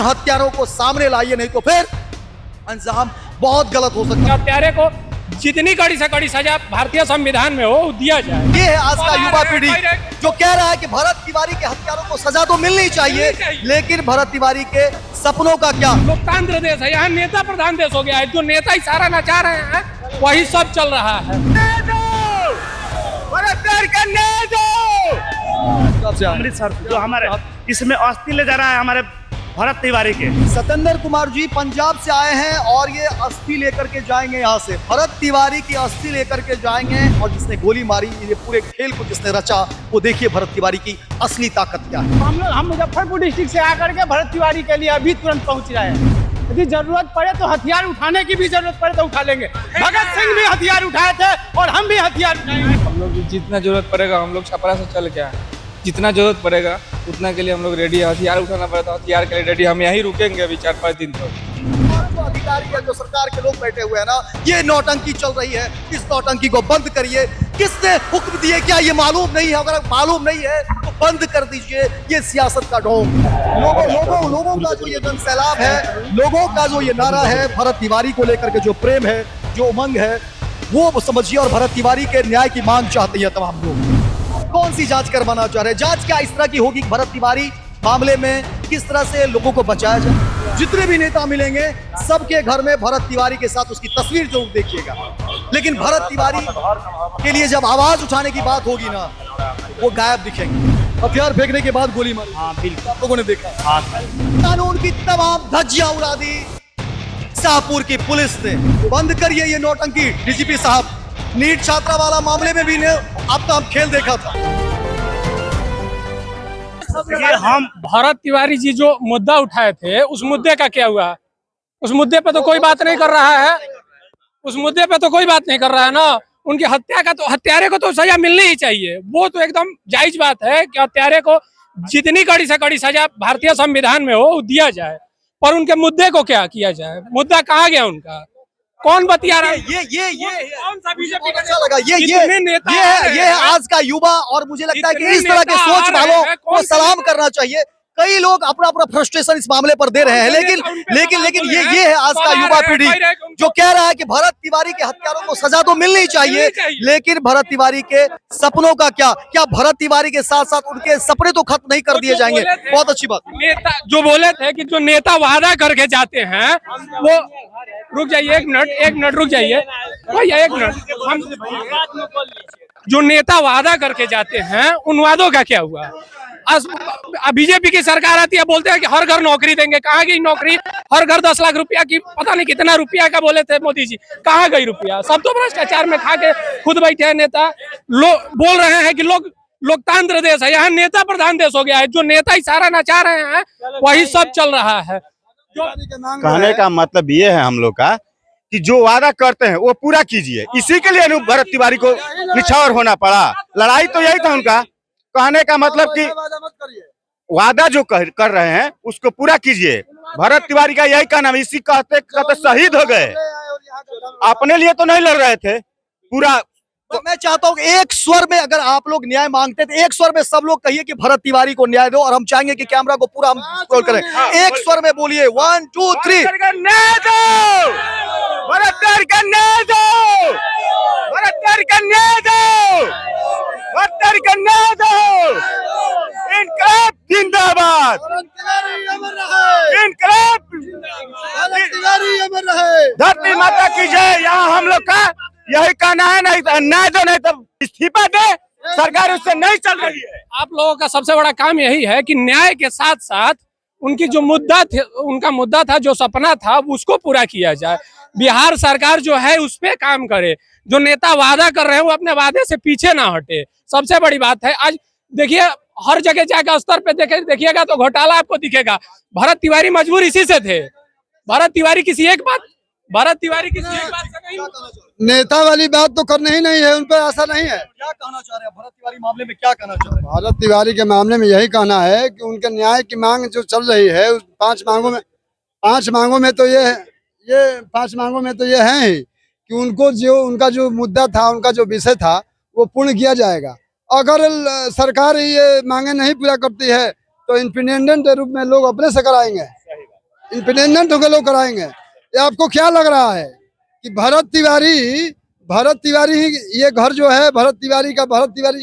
हत्यारों को सामने लाइए, नहीं तो फिर अंजाम बहुत गलत हो सकता है। हत्यारे को जितनी कड़ी से कड़ी सजा भारतीय संविधान में हो दिया जाए। ये है आज का युवा पीढ़ी जो कह रहा है कि भरत तिवारी के हत्यारों को सजा तो मिलनी चाहिए, लेकिन भरत तिवारी के सपनों का क्या? लोकतंत्र देश है, यहाँ नेता प्रधान देश हो गया है। जो नेता इशारा नचा रहे हैं वही सब चल रहा है। अमृतसर जो हमारे इसमें अस्थि ले जा रहा है हमारे भरत तिवारी के। सतेंद्र कुमार जी पंजाब से आए हैं और ये अस्थि लेकर के जाएंगे यहाँ से। भरत तिवारी की अस्थि लेकर के जाएंगे और जिसने गोली मारी, ये पूरे खेल को जिसने रचा, वो देखिए भरत तिवारी की असली ताकत क्या है। हम मुजफ्फरपुर डिस्ट्रिक्ट से आकर के भरत तिवारी के लिए अभी तुरंत पहुंच रहे हैं। यदि जरूरत पड़े तो हथियार उठाने की भी जरूरत पड़े तो उठा लेंगे। भगत सिंह भी हथियार उठाए थे और हम भी हथियार उठाएंगे। हम लोग जितना जरूरत पड़ेगा, हम लोग छपरा से चल के आए, जितना जरूरत पड़ेगा उतना के लिए हम लोग रेडी है। हथियार उठाना पड़े तो हथियार के लिए रेडी। हम यहीं रुकेंगे अभी 4-5 दिन तक। जो अधिकारी है, जो सरकार के लोग बैठे हुए हैं ना, ये नौटंकी चल रही है, इस नौटंकी को बंद करिए। किसने हुक्म दिए, क्या ये मालूम नहीं है? अगर मालूम नहीं है तो बंद कर दीजिए ये सियासत का ढोंग। लोगों का जो ये जन सैलाब है, लोगों का जो ये नारा है, भरत तिवारी को लेकर के जो प्रेम है, जो उमंग है, वो समझिए। और भरत तिवारी के न्याय की मांग चाहते हैं तमाम लोग। कौन सी जांच करवाना चाह रहे हैं? जांच क्या इस तरह की होगी? भरत तिवारी मामले में किस तरह से लोगों को बचाया जाए? जितने भी नेता मिलेंगे सबके घर में भरत तिवारी के साथ उसकी तस्वीर जरूर देखिएगा। लेकिन भरत तिवारी के लिए जब आवाज उठाने की बात होगी ना, वो गायब दिखेंगे। हथियार फेंकने के बाद गोली मारी, आप लोगों ने देखा। कानून की तमाम धज्जियां उड़ा दी शाहपुर की पुलिस ने। बंद करिए ये नौटंकी डीजीपी साहब। नीट छात्रा वाला मामले में भी ने आपका हम खेल देखा था। ये हम भरत तिवारी जी जो मुद्दा उठाए थे, उस मुद्दे का क्या हुआ? उस मुद्दे पे तो कोई बात नहीं कर रहा है। उस मुद्दे पे तो कोई बात नहीं कर रहा है ना। उनकी हत्या का तो, हत्यारे को तो सजा मिलनी ही चाहिए। वो तो एकदम जायज बात है कि हत्यारे को जितनी कड़ी से कड़ी सजा भारतीय संविधान में हो दिया जाए। पर उनके मुद्दे को क्या किया जाए? मुद्दा कहाँ गया उनका? कौन बतिया रहा है? ये कौन सा बीजेपी का अच्छा लगा। ये है आज का युवा। और मुझे लगता है कि इस तरह के सोच वालों को सलाम करना चाहिए। कई लोग अपना अपना फ्रस्ट्रेशन इस मामले पर दे रहे हैं, लेकिन ये है आज का युवा पीढ़ी जो कह रहा है कि भरत तिवारी के हत्यारों को सजा तो मिलनी चाहिए, लेकिन भरत तिवारी के सपनों का क्या? क्या भरत तिवारी के साथ साथ उनके सपने तो खत्म नहीं कर दिए जाएंगे? बहुत अच्छी बात। नेता जो बोले थे कि जो नेता वादा करके जाते हैं वो, रुक जाइए एक मिनट रुक जाइए भैया, एक मिनट। हम जो नेता वादा करके जाते हैं उन वादों का क्या हुआ? बीजेपी की सरकार आती है, बोलते हैं कि हर घर नौकरी देंगे। कहाँ गई नौकरी? हर घर 10 लाख रुपया की, पता नहीं कितना रुपया का बोले थे मोदी जी, कहाँ गई रुपया? सब तो भ्रष्टाचार में खा के खुद बैठे हैं नेता। बोल रहे हैं कि लोकतंत्र देश है, यहाँ नेता प्रधान देश हो गया है। जो नेता इशारा नचा रहे हैं वही सब चल रहा है। कहने का मतलब ये है हम लोग का कि जो वादा करते हैं वो पूरा कीजिए। इसी के लिए भरत तिवारी को निछावर होना पड़ा। लड़ाई तो यही था उनका। कहने का मतलब कि वादा जो कर रहे हैं उसको पूरा कीजिए। भरत तिवारी का यही कहना है। इसी कहते शहीद हो गए। अपने लिए तो नहीं लड़ रहे थे पूरा। तो मैं चाहता हूँ कि एक स्वर में अगर आप लोग न्याय मांगते थे, एक स्वर में सब लोग कहिए कि भरत तिवारी को न्याय दो। और हम चाहेंगे कि कैमरा को पूरा हम रोल करें। एक स्वर में बोलिए 1 2 3। न्याय दो भरत तिवारी का, न्याय दो भरत तिवारी का, न्याय दो भरत तिवारी का, न्याय दो। इनकलाब जिंदाबाद, इनकलाब, धरती माता की जय। यहाँ हम लोग का यही कहना है। नहीं न्याय दो, नहीं तो इस्तीफा दे। सरकार उससे नहीं चल रही है। आप लोगों का सबसे बड़ा काम यही है कि न्याय के साथ साथ उनकी जो उनका मुद्दा था, जो सपना था, उसको पूरा किया जाए। बिहार सरकार जो है उस पे काम करे। जो नेता वादा कर रहे हैं वो अपने वादे से पीछे ना हटे। सबसे बड़ी बात है। आज देखिए हर जगह जाकर स्तर पे देखिएगा तो घोटाला आपको दिखेगा। भरत तिवारी मजबूर इसी से थे। भरत तिवारी किसी एक बात से नहीं। नेता वाली बात तो करना ही नहीं है, उन पर ऐसा नहीं है। क्या कहना चाह रहे हैं भरत तिवारी मामले में? क्या कहना चाह रहे हैं? भरत तिवारी के मामले में यही कहना है कि उनके न्याय की मांग जो चल रही है, उस 5 मांगों में तो ये है ही कि उनका जो मुद्दा था, उनका जो विषय था, वो पूर्ण किया जाएगा। अगर सरकार ये मांगे नहीं पूरा करती है तो इंडिपेंडेंट रूप में लोग अपने से कराएंगे। इंडिपेंडेंट होकर लोग कराएंगे। ये आपको क्या लग रहा है कि भरत तिवारी ही ये घर जो है भरत तिवारी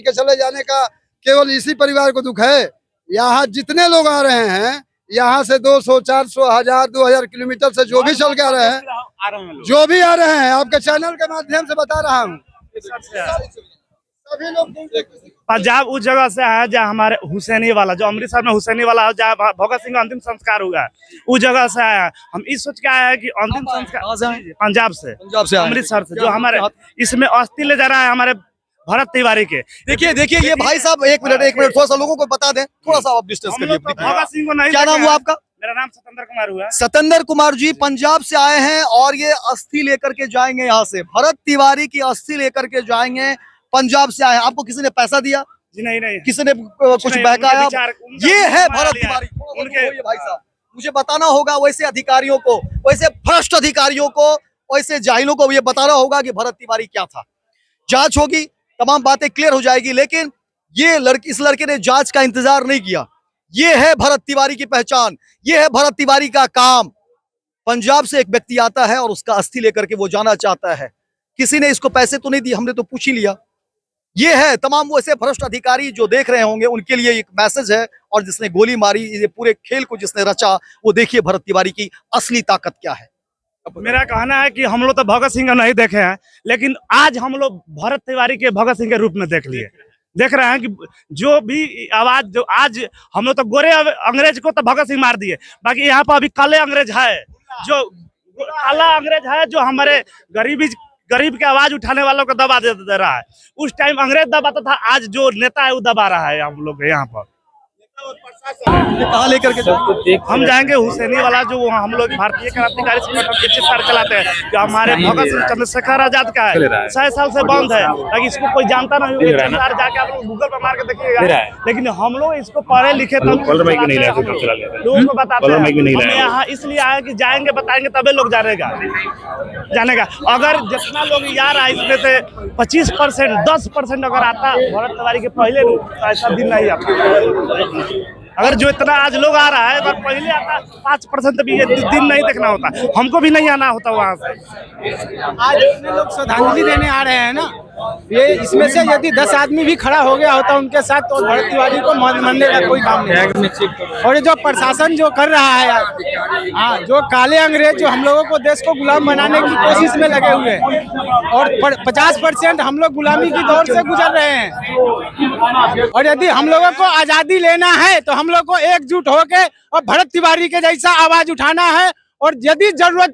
के चले जाने का केवल इसी परिवार को दुख है? यहाँ जितने लोग आ रहे हैं, यहाँ से 200, 400, 1000, 2000 किलोमीटर से जो भी चल के आ रहे हैं, जो भी आ रहे हैं, आपके चैनल के माध्यम से बता रहा हूँ, सभी लोग पंजाब उस जगह से आया जहाँ हमारे हुसैनी वाला, जो अमृतसर में हुसैनी वाला जहाँ भगत सिंह का अंतिम संस्कार हुआ है, उस जगह से आया है। हम इस सोच के आए हैं कि अंतिम संस्कार पंजाब से अमृतसर से, जो हमारे इसमें अस्थि ले जा रहा है हमारे भरत तिवारी के। देखिए ये भाई साहब, एक मिनट थोड़ा सा लोगों को बता दें, थोड़ा सा आप डिस्टेंस हम लोग करिए। भगत सिंह को नहीं, क्या नाम हुआ आपका? मेरा नाम सतेंद्र कुमार हुआ। सतेंद्र कुमार जी पंजाब से आए हैं और ये अस्थि लेकर के जाएंगे यहाँ से, भरत तिवारी की अस्थि लेकर के जाएंगे, पंजाब से आए हैं। आपको किसी ने पैसा दिया? जी नहीं, किसी ने कुछ बहकाया? ये है भरत तिवारी। उनके भाई साहब मुझे बताना होगा, वैसे अधिकारियों को, वैसे भ्रष्ट अधिकारियों को, वैसे जाहिलों को ये बताना होगा कि भरत तिवारी क्या था। जांच होगी, तमाम बातें क्लियर हो जाएगी, लेकिन ये इस लड़के ने जांच का इंतजार नहीं किया। ये है भरत तिवारी की पहचान, ये है भरत तिवारी का काम। पंजाब से एक व्यक्ति आता है और उसका अस्थि लेकर के वो जाना चाहता है। किसी ने इसको पैसे तो नहीं दिए, हमने तो पूछ ही लिया। ये है तमाम वो ऐसे भ्रष्ट अधिकारी जो देख रहे होंगे, उनके लिए एक मैसेज है। और जिसने गोली मारी, ये पूरे खेल को जिसने रचा, वो देखिए भरत तिवारी की असली ताकत क्या है। मेरा कहना है कि हम लोग तो भगत सिंह को नहीं देखे हैं, लेकिन आज हम लोग भरत तिवारी के भगत सिंह के रूप में देख रहे हैं कि जो भी आवाज, जो आज हम लोग तो गोरे अंग्रेज को तो भगत सिंह मार दिए, बाकी यहाँ पर अभी काले अंग्रेज है, जो काला अंग्रेज है, जो हमारे गरीब के आवाज उठाने वालों को दबा दे रहा है। उस टाइम अंग्रेज दबाता था, आज जो नेता है वो दबा रहा है हम लोग यहाँ पर। कहाँ लेकर के हम जाएंगे हुसैनी वाला, जो हम लोग भारतीय क्रांतिकारी संगठन के चित्कार चलाते हैं, जो हमारे भगत सिंह चंद्रशेखर आजाद का है, 100 साल से बंद है, ताकि इसको कोई जानता नहीं होगा। जाके आप लोग गूगल पर मार के देखिएगा, लेकिन हम लोग इसको पढ़े लिखे लोगों को बताते हैं। यहाँ इसलिए आए कि जाएंगे, बताएंगे, तभी लोग जानेगा। अगर जितना लोग यार आए, इसमें से 25%, 10% अगर आता भरत तिवारी के पहले, तो ऐसा दिन नहीं आता। अगर जो इतना आज लोग आ रहा है, अगर पहले आता 5% भी ये दिन नहीं देखना होता, हमको भी नहीं आना होता वहाँ से। आज इतने लोग श्रद्धांजलि देने आ रहे हैं ना, ये इसमें से यदि 10 आदमी भी खड़ा हो गया होता उनके साथ, तो भरत तिवारी को मानने का कोई काम नहीं। और ये जो प्रशासन जो कर रहा है, हाँ, जो काले अंग्रेज जो हम लोगों को देश को गुलाम बनाने की कोशिश में लगे हुए हैं, और 50% हम लोग गुलामी की दौर से गुजर रहे हैं। और यदि हम लोगों को आजादी लेना है, तो हम लोग को एकजुट होके और भरत तिवारी के जैसा आवाज उठाना है। और यदि जरूरत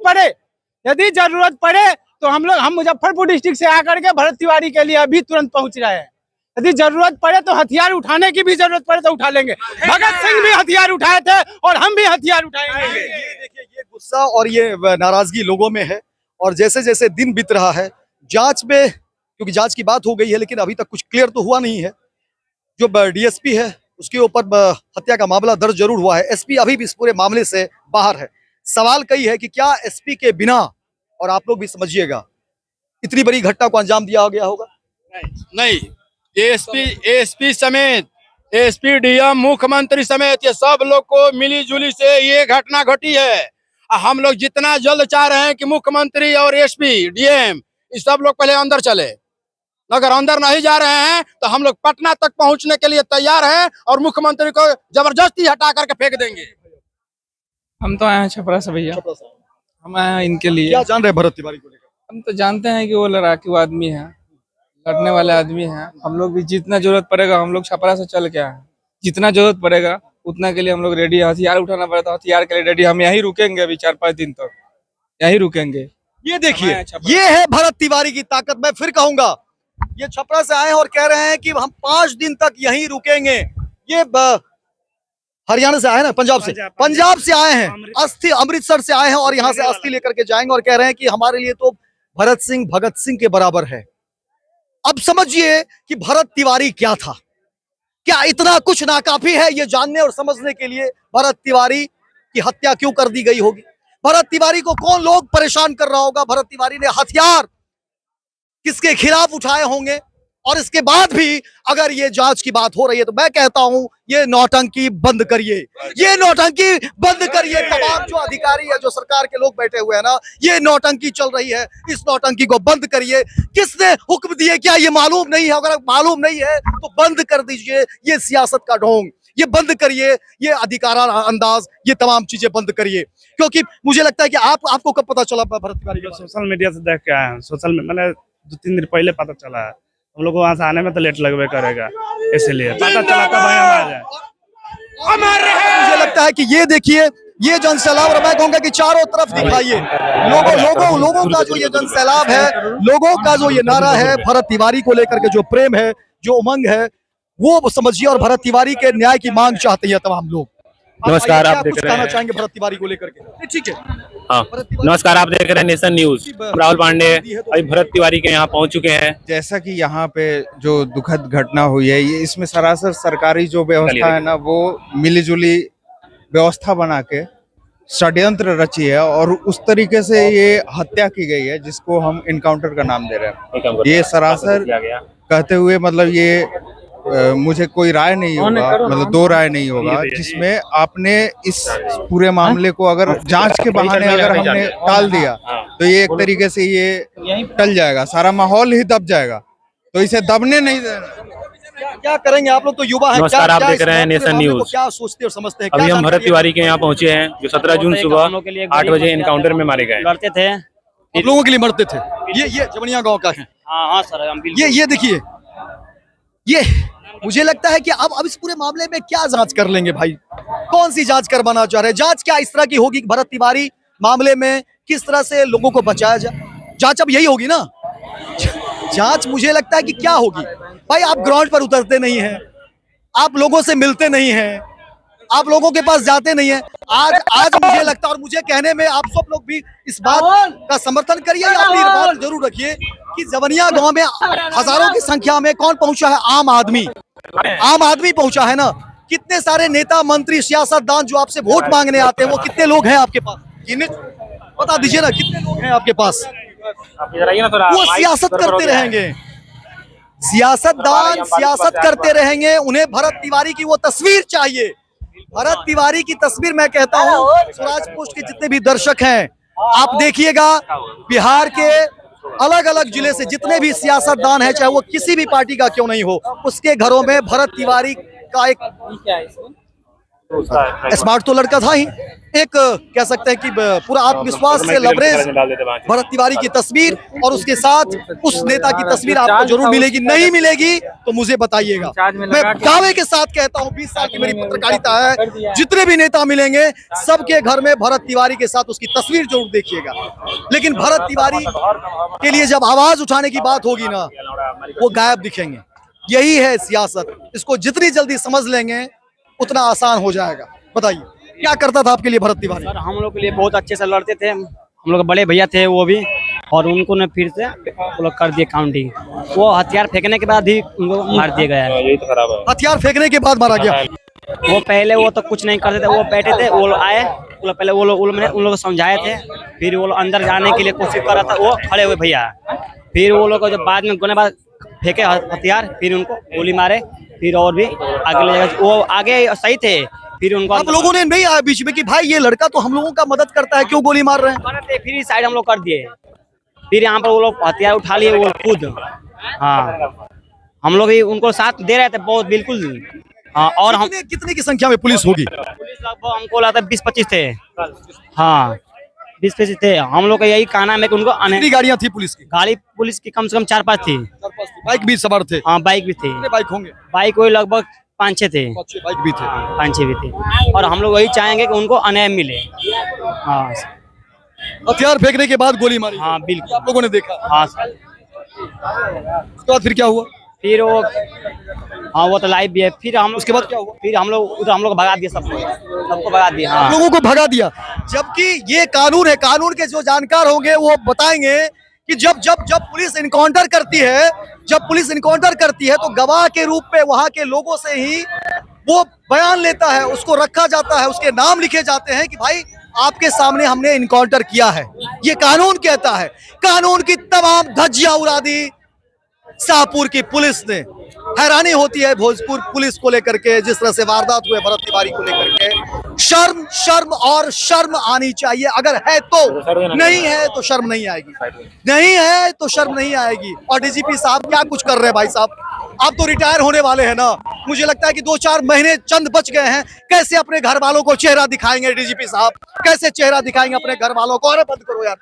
पड़े तो हम मुजफ्फरपुर डिस्ट्रिक्ट से आकर के भरत तिवारी के लिए अभी तुरंत पहुंच रहे हैं। यदि जरूरत पड़े तो हथियार उठाने की भी जरूरत पड़े तो उठा लेंगे। भगत सिंह भी हथियार उठाए थे और हम भी हथियार उठाएंगे। देखिए ये गुस्सा और ये नाराजगी लोगों में है, और जैसे जैसे दिन बीत रहा है, जांच में, क्योंकि जांच की बात हो गई है, लेकिन अभी तक कुछ क्लियर तो हुआ नहीं है। जो डीएसपी है उसके ऊपर हत्या का मामला दर्ज जरूर हुआ है, एसपी अभी भी इस पूरे मामले से बाहर है। सवाल कई है कि क्या एसपी के बिना, और आप लोग भी समझिएगा, इतनी बड़ी घटना को अंजाम दिया गया होगा? नहीं, एसपी समेत, एसपी डीएम, मुख्यमंत्री समेत, ये सब लोग को मिली जुली से ये घटना घटी है। हम लोग जितना जल्द चाह रहे हैं कि मुख्यमंत्री और एसपी डीएम ये सब लोग पहले अंदर चले। अगर अंदर नहीं जा रहे हैं तो हम लोग पटना तक पहुंचने के लिए तैयार हैं और मुख्यमंत्री को जबरदस्ती हटा करके फेंक देंगे। हम तो आए हैं छपरा से भैया, हम आए हैं इनके लिए। क्या जान रहे हैं भरत तिवारी को लेकर? हम तो जानते हैं कि वो लड़ाकू आदमी है, लड़ने वाले आदमी हैं। हम लोग भी जितना जरूरत पड़ेगा, हम लोग छपरा से चल के आए हैं, जितना जरूरत पड़ेगा उतना के लिए हम लोग रेडी है। हथियार उठाना पड़ता है, हथियार के लिए रेडी। हम यहीं रुकेंगे, अभी 4-5 दिन तक यहीं रुकेंगे। ये देखिए, ये है भरत तिवारी की ताकत। मैं फिर कहूंगा, ये छपरा से आए हैं और कह रहे हैं कि हम 5 दिन तक यहीं रुकेंगे। ये हरियाणा से आए ना, पंजाब से आए हैं, अस्थि अमृतसर से आए हैं और यहाँ से अस्थि लेकर के जाएंगे, और कह रहे हैं कि हमारे लिए तो भरत सिंह भगत सिंह के बराबर है। अब समझिए कि भरत तिवारी क्या था, क्या इतना कुछ नाकाफी है ये जानने और समझने के लिए भरत तिवारी की हत्या क्यों कर दी गई होगी? भरत तिवारी को कौन लोग परेशान कर रहा होगा? भरत तिवारी ने हथियार किसके खिलाफ उठाए होंगे? और इसके बाद भी अगर ये जांच की बात हो रही है तो मैं कहता हूं ये नौटंकी बंद करिए, ये नौटंकी बंद करिए। तमाम जो अधिकारी है, जो सरकार के लोग बैठे हुए हैं ना, ये नौटंकी चल रही है, इस नौटंकी को बंद करिए। किसने हुक्म दिए, क्या ये मालूम नहीं है? अगर मालूम नहीं है तो बंद कर दीजिए ये सियासत का ढोंग, ये बंद करिए, ये अधिकारा अंदाज, ये तमाम चीजें बंद करिए। क्योंकि मुझे लगता है कि आपको कब पता चला भरत तिवारी का? सोशल मीडिया से देख के आए हैं। सोशल में मैंने 2-3 दिन पहले पता चला है। हम लोग को वहाँ से आने में तो लेट लगवे करेगा, इसलिए पता चला तब हम आ जाए। मुझे लगता है कि ये देखिए, ये जन सैलाब, और मैं कहूंगा कि चारों तरफ दिखाइए लोगों का जो ये जन सैलाब है, लोगों का जो ये नारा है, भरत तिवारी को लेकर के जो प्रेम है, जो उमंग है, वो समझिए। और भरत तिवारी के न्याय की मांग चाहते हैं तमाम लोग। नमस्कार, आप देख रहे कहना हैं, चाहेंगे भरत तिवारी को लेकर के? ठीक है, हाँ नमस्कार, आप देख रहे हैं नेशन न्यूज। राहुल पांडे अभी भरत तिवारी के यहाँ पहुंच चुके हैं। जैसा कि यहाँ पे जो दुखद घटना हुई है, ये इसमें सरासर सरकारी जो व्यवस्था है ना, वो मिलीजुली व्यवस्था बना के षड्यंत्र रची है और उस तरीके से ये हत्या की गई है जिसको हम इनकाउंटर का नाम दे रहे हैं। ये सरासर कहते हुए मतलब ये मुझे कोई राय नहीं होगा, मतलब 2 राय नहीं होगा जिसमें आपने इस पूरे मामले को अगर जांच के बहाने अगर हमने टाल दिया तो ये एक तरीके से ये टल जाएगा, सारा माहौल ही दब जाएगा, तो इसे दबने नहीं देना। क्या करेंगे आप लोग? तो युवा है। नमस्कार, आप देख रहे हैं नेशन न्यूज। क्या सोचते और समझते हैं? अभी हम भरत तिवारी के यहाँ पहुंचे हैं, जो 17 जून सुबह 8 बजे एनकाउंटर में मारे गए। लड़ते थे, आप लोगों के लिए मरते थे। ये जवनिया गांव का है। हाँ सर, हम ये देखिए, ये मुझे लगता है कि अब इस पूरे मामले में क्या जांच कर लेंगे भाई? कौन सी जांच करवाना चाह रहे हैं? जांच क्या इस तरह की होगी कि भरत तिवारी मामले में किस तरह से लोगों को बचाया जाए? जांच अब यही होगी ना? जांच मुझे लगता है कि क्या होगी भाई? आप ग्राउंड पर उतरते नहीं हैं, आप लोगों से मिलते नहीं हैं, आप लोगों के पास जाते नहीं हैं। आज मुझे लगता है, और मुझे कहने में आप सब लोग भी इस बात का समर्थन करिए, अपनी बात जरूर रखिए कि जवनिया गांव में हजारों की संख्या में कौन पहुंचा है? आम आदमी पहुंचा है ना। कितने सारे नेता, मंत्री, सियासतदान जो आपसे वोट मांगने आते हैं, वो कितने लोग हैं आपके पास? बता दीजिए ना, कितने लोग हैं आपके पास? वो सियासत करते रहेंगे, सियासतदान सियासत करते रहेंगे। उन्हें भरत तिवारी की वो तस्वीर चाहिए। भरत तिवारी की तस्वीर, मैं कहता हूँ स्वराज पोस्ट के जितने भी दर्शक हैं, आप देखिएगा, बिहार के अलग अलग जिले से जितने भी सियासतदान हैं, चाहे वो किसी भी पार्टी का क्यों नहीं हो, उसके घरों में भरत तिवारी का एक स्मार्ट तो लड़का था ही, एक कह सकते हैं कि पूरा आत्मविश्वास से लबरेज भरत तिवारी की तस्वीर, और उसके साथ उस नेता की तस्वीर आपको जरूर मिलेगी। नहीं मिलेगी तो मुझे बताइएगा। मैं दावे के साथ कहता हूं, 20 साल की मेरी पत्रकारिता है, जितने भी नेता मिलेंगे सबके घर में भरत तिवारी के साथ उसकी तस्वीर जरूर देखिएगा। लेकिन भरत तिवारी के लिए जब आवाज उठाने की बात होगी ना, वो गायब दिखेंगे। यही है सियासत। इसको जितनी जल्दी समझ लेंगे उतना आसान हो जाएगा। बताइए, क्या करता था आपके लिए भरत तिवारी? सर, हम लोग के लिए बहुत अच्छे से लड़ते थे। हम लोग के बड़े भैया थे वो भी, और उनको ने फिर से वो लोग कर दिए काउंटिंग। वो हथियार फेंकने के बाद ही उनको मार दिया गया है। यही तो खराब है, हथियार फेंकने के बाद मारा गया। वो पहले वो तो कुछ नहीं करते थे, वो बैठे थे, वो लोग आए, पहले वो लोग उन लोग को समझाए थे, फिर वो लोग अंदर जाने के लिए कोशिश कर रहा था, वो खड़े हुए भैया। फिर वो लोग जब बाद में गोने बाद फेंके हथियार, फिर उनको गोली मारे, फिर और भी आगे ले जाए। वो आगे सही थे, फिर उनको आप लोगों ने नहीं आया बीच में कि भाई ये लड़का तो हम लोगों का मदद करता है, क्यों गोली मार रहे हैं? फिर साइड हम लोग कर दिए, फिर यहाँ पर वो लोग हथियार उठा लिए वो खुद। हाँ, हम लोग भी उनको साथ दे रहे थे बहुत, बिल्कुल। हाँ, और हम कितने की संख्या में पुलिस होगी? पुलिस लगभग हमको लगता है 20-25 थे। हाँ, 20-25 थे। हम लोग का यही कहना है कि उनको कितनी गाड़ियाँ थी पुलिस की? गाड़ी पुलिस की कम से कम 4-5 थी। बाइक भी सवार थे? हाँ, बाइक भी थे। बाइक होंगे? बाइक वही लगभग 5-6 थे। 5-6 बाइक भी थे? 5-6 भी थे। और हम लोग वही चाहेंगे कि उनको अन्याय मिले। हाँ, हथियार फेंकने के बाद गोली मारी? हाँ बिल्कुल, आप लोगों ने देखा? हाँ। उसके बाद फिर क्या हुआ? फिर वो, हाँ वो तो लाइव भी है। फिर हम उसके बाद क्या हुआ? फिर हम लोग भगा दिए, सबको भगा दिया। हाँ, लोगों को भगा दिया। जबकि ये कानून है, कानून के जो जानकार होंगे वो बताएंगे कि जब पुलिस इनकाउंटर करती है, तो गवाह के रूप में वहां के लोगों से ही वो बयान लेता है, उसको रखा जाता है, उसके नाम लिखे जाते हैं कि भाई आपके सामने हमने इनकाउंटर किया है। ये कानून कहता है। कानून की तमाम धज्जियां उड़ा दी शाहपुर की पुलिस ने। हैरानी होती है भोजपुर पुलिस को लेकर के, जिस तरह से वारदात हुए भरत तिवारी को लेकर के। शर्म शर्म और शर्म आनी चाहिए। अगर है तो, नहीं है तो शर्म नहीं आएगी, नहीं है तो शर्म नहीं आएगी। और डीजीपी साहब क्या कुछ कर रहे हैं भाई साहब, आप तो रिटायर होने वाले हैं ना। मुझे लगता है कि 2-4 महीने चंद बच गए हैं। कैसे अपने घर वालों को चेहरा दिखाएंगे डीजीपी साहब, कैसे चेहरा दिखाएंगे अपने घर वालों को? अरे बंद करो यार,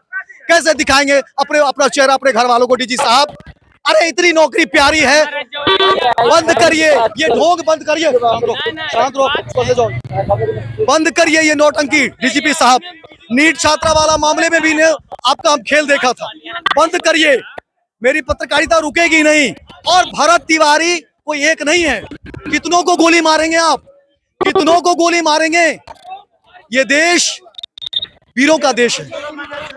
कैसे दिखाएंगे अपना चेहरा अपने घर वालों को डीजी साहब? अरे इतनी नौकरी प्यारी है, बंद करिए ये ढोंग, बंद करिए, शांत रहो, बंद करिए ये नौटंकी डीजीपी साहब। नीट छात्रा वाला मामले में भी ने आपका हम खेल देखा था, बंद करिए। मेरी पत्रकारिता रुकेगी नहीं। और भरत तिवारी कोई एक नहीं है, कितनों को गोली मारेंगे आप, कितनों को गोली मारेंगे? ये देश वीरों का देश है।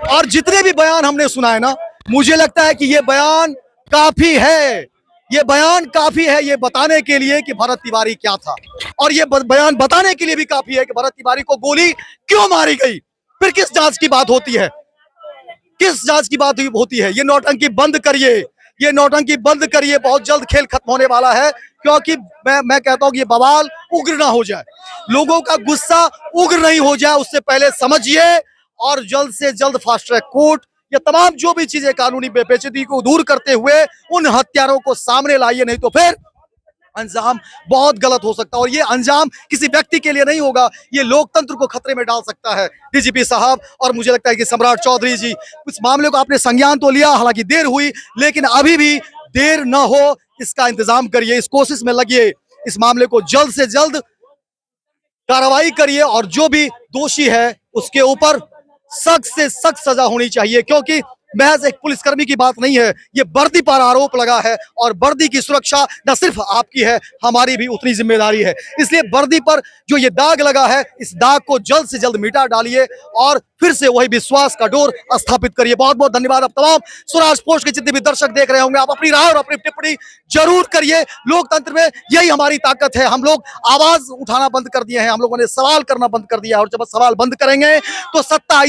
और जितने भी बयान हमने सुना है ना, मुझे लगता है कि ये बयान काफी है, ये बयान काफी है ये बताने के लिए कि भरत तिवारी क्या था। और ये बयान बताने के लिए भी काफी है कि भरत तिवारी को गोली क्यों मारी गई। फिर किस जांच की बात होती है, किस जांच की बात होती है? ये नौटंकी बंद करिए, ये नौटंकी बंद करिए। बहुत जल्द खेल खत्म होने वाला है, क्योंकि मैं कहता हूं कि ये बवाल उग्र ना हो जाए, लोगों का गुस्सा उग्र नहीं हो जाए, उससे पहले समझिए और जल्द से जल्द फास्ट ट्रैक कोर्ट, ये तमाम जो भी चीजें कानूनी बेपेचीदगी को दूर करते हुए उन हत्यारों को सामने लाइए, नहीं तो फिर अंजाम बहुत गलत हो सकता है। और ये अंजाम किसी व्यक्ति के लिए नहीं होगा, ये लोकतंत्र को खतरे में डाल सकता है डीजीपी साहब। और मुझे लगता है कि सम्राट चौधरी जी, इस मामले को आपने संज्ञान तो लिया, हालांकि देर हुई, लेकिन अभी भी देर न हो इसका इंतजाम करिए, इस कोशिश में लगिए, इस मामले को जल्द से जल्द कार्रवाई करिए और जो भी दोषी है उसके ऊपर सख्त से सख्त सजा होनी चाहिए। क्योंकि महज एक पुलिसकर्मी की बात नहीं है, ये वर्दी पर आरोप लगा है और वर्दी की सुरक्षा न सिर्फ आपकी है, हमारी भी उतनी जिम्मेदारी है। इसलिए वर्दी पर जो ये दाग लगा है, इस दाग को जल्द से जल्द मिटा डालिए और फिर से वही विश्वास का डोर स्थापित करिए। बहुत बहुत धन्यवाद। अब तमाम स्वराज पोस्ट के जितने भी दर्शक देख रहे होंगे, आप अपनी राय और अपनी टिप्पणी जरूर करिए। लोकतंत्र में यही हमारी ताकत है। हम लोग आवाज उठाना बंद कर दिए हैं, हम लोगों ने सवाल करना बंद कर दिया, और जब सवाल बंद करेंगे तो सत्ता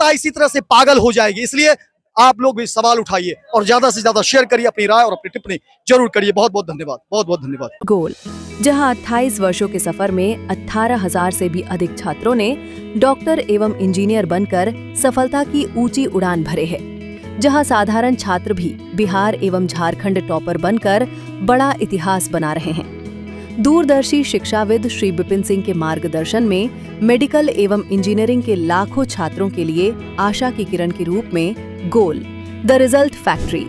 इसी तरह से पागल हो जाएगी। इसलिए आप लोग भी सवाल उठाइए और ज्यादा से ज्यादा शेयर करिए, अपनी राय और अपनी टिप्पणी जरूर करिए। बहुत बहुत धन्यवाद, बहुत बहुत धन्यवाद। गोल, जहां 28 वर्षों के सफर में 18,000 से भी अधिक छात्रों ने डॉक्टर एवं इंजीनियर बनकर सफलता की ऊंची उड़ान भरे हैं, जहां साधारण छात्र भी बिहार एवं झारखंड टॉपर बनकर बड़ा इतिहास बना रहे हैं। दूरदर्शी शिक्षाविद श्री विपिन सिंह के मार्गदर्शन में मेडिकल एवं इंजीनियरिंग के लाखों छात्रों के लिए आशा की किरण के रूप में गोल, द रिजल्ट फैक्ट्री